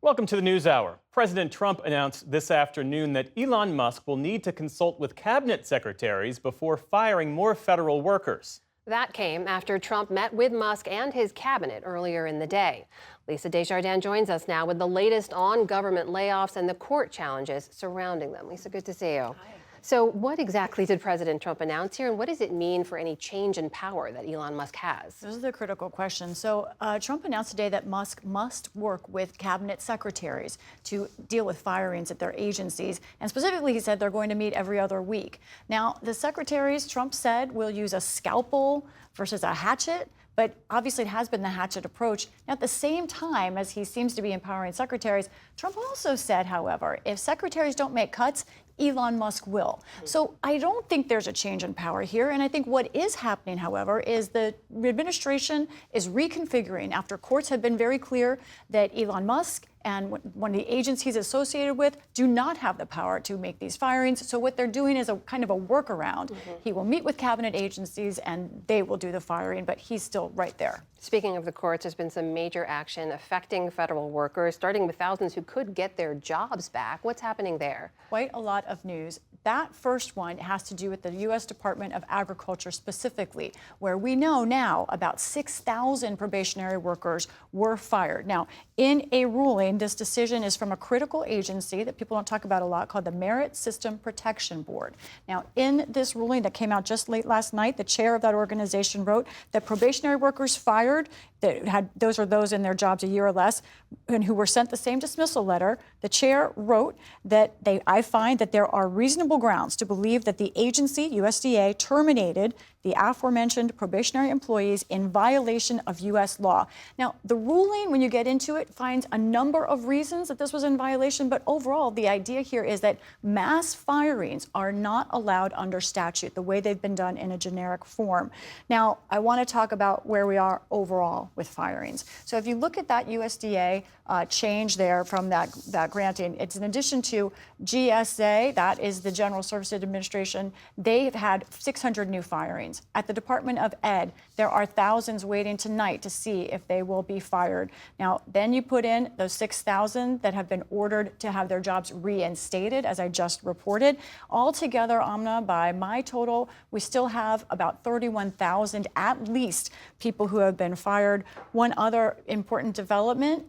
Welcome to the News Hour. President Trump announced this afternoon that Elon Musk will need to consult with cabinet secretaries before firing more federal workers. That came after Trump met with Musk and his cabinet earlier in the day. Lisa Desjardins joins us now with the latest on government layoffs and the court challenges surrounding them. Lisa, good to see you. Hi. So what exactly did President Trump announce here, and what does it mean for any change in power that Elon Musk has? Those are the critical questions. So Trump announced today that Musk must work with cabinet secretaries to deal with firings at their agencies. And specifically, he said they're going to meet every other week. Now, the secretaries, Trump said, will use a scalpel versus a hatchet. But obviously, it has been the hatchet approach. Now, at the same time, as he seems to be empowering secretaries, Trump also said, however, if secretaries don't make cuts, Elon Musk will. So I don't think there's a change in power here. And I think what is happening, however, is the administration is reconfiguring after courts have been very clear that Elon Musk and one of the agencies associated with do not have the power to make these firings. So what they're doing is a kind of a workaround. He will meet with cabinet agencies and they will do the firing, but he's still right there. Speaking of the courts, there's been some major action affecting federal workers, starting with thousands who could get their jobs back. What's happening there? Quite a lot of news. That first one has to do with the U.S. Department of Agriculture specifically, where we know now about 6,000 probationary workers were fired. Now, in a ruling, this decision is from a critical agency that people don't talk about a lot called the Merit System Protection Board. Now, in this ruling that came out just late last night, the chair of that organization wrote that probationary workers fired that had those in their jobs a year or less and who were sent the same dismissal letter. The chair wrote that I find that there are reasonable grounds to believe that the agency, USDA, terminated the aforementioned probationary employees in violation of U.S. law. Now, the ruling, when you get into it, finds a number of reasons that this was in violation, but overall, the idea here is that mass firings are not allowed under statute, the way they've been done in a generic form. Now, I want to talk about where we are overall with firings. So if you look at that USDA change there from that granting, it's in addition to GSA, that is the General Services Administration, they've had 600 new firings. At the Department of Ed, there are thousands waiting tonight to see if they will be fired. Now, then you put in those 6,000 that have been ordered to have their jobs reinstated, as I just reported. Altogether, Amna, by my total, we still have about 31,000 at least people who have been fired. One other important development,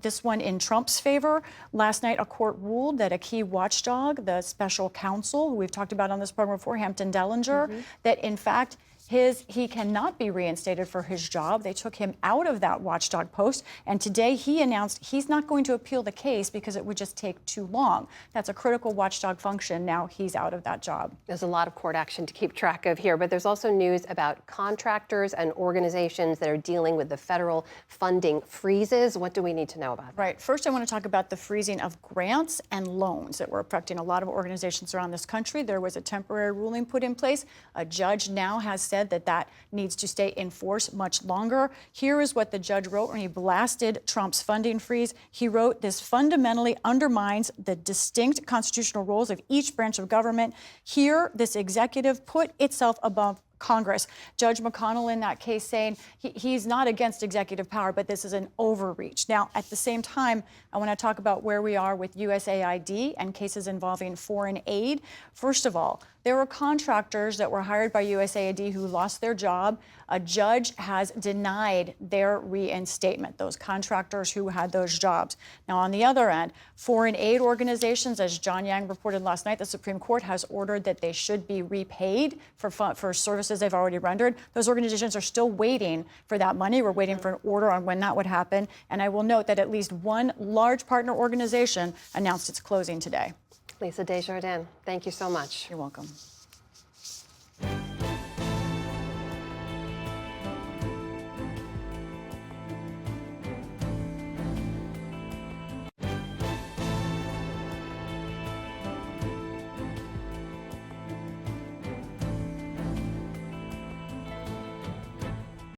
this one in Trump's favor. Last night, a court ruled that a key watchdog, the special counsel, who we've talked about on this program before, Hampton Dellinger, that in fact, he cannot be reinstated for his job. They took him out of that watchdog post. And today he announced he's not going to appeal the case because it would just take too long. That's a critical watchdog function. Now he's out of that job. There's a lot of court action to keep track of here, but there's also news about contractors and organizations that are dealing with the federal funding freezes. What do we need to know about that? Right. First, I want to talk about the freezing of grants and loans that were affecting a lot of organizations around this country. There was a temporary ruling put in place. A judge now has said that needs to stay in force much longer. Here is what the judge wrote when he blasted Trump's funding freeze. He wrote, "This fundamentally undermines the distinct constitutional roles of each branch of government. Here, this executive put itself above Congress." Judge McConnell in that case saying he's not against executive power, but this is an overreach. Now, at the same time, I want to talk about where we are with USAID and cases involving foreign aid. First of all, there were contractors that were hired by USAID who lost their job. A judge has denied their reinstatement, those contractors who had those jobs. Now, on the other end, foreign aid organizations, as John Yang reported last night, the Supreme Court has ordered that they should be repaid for services they've already rendered. Those organizations are still waiting for that money. We're waiting for an order on when that would happen. And I will note that at least one large partner organization announced its closing today. Lisa Desjardins, thank you so much. You're welcome.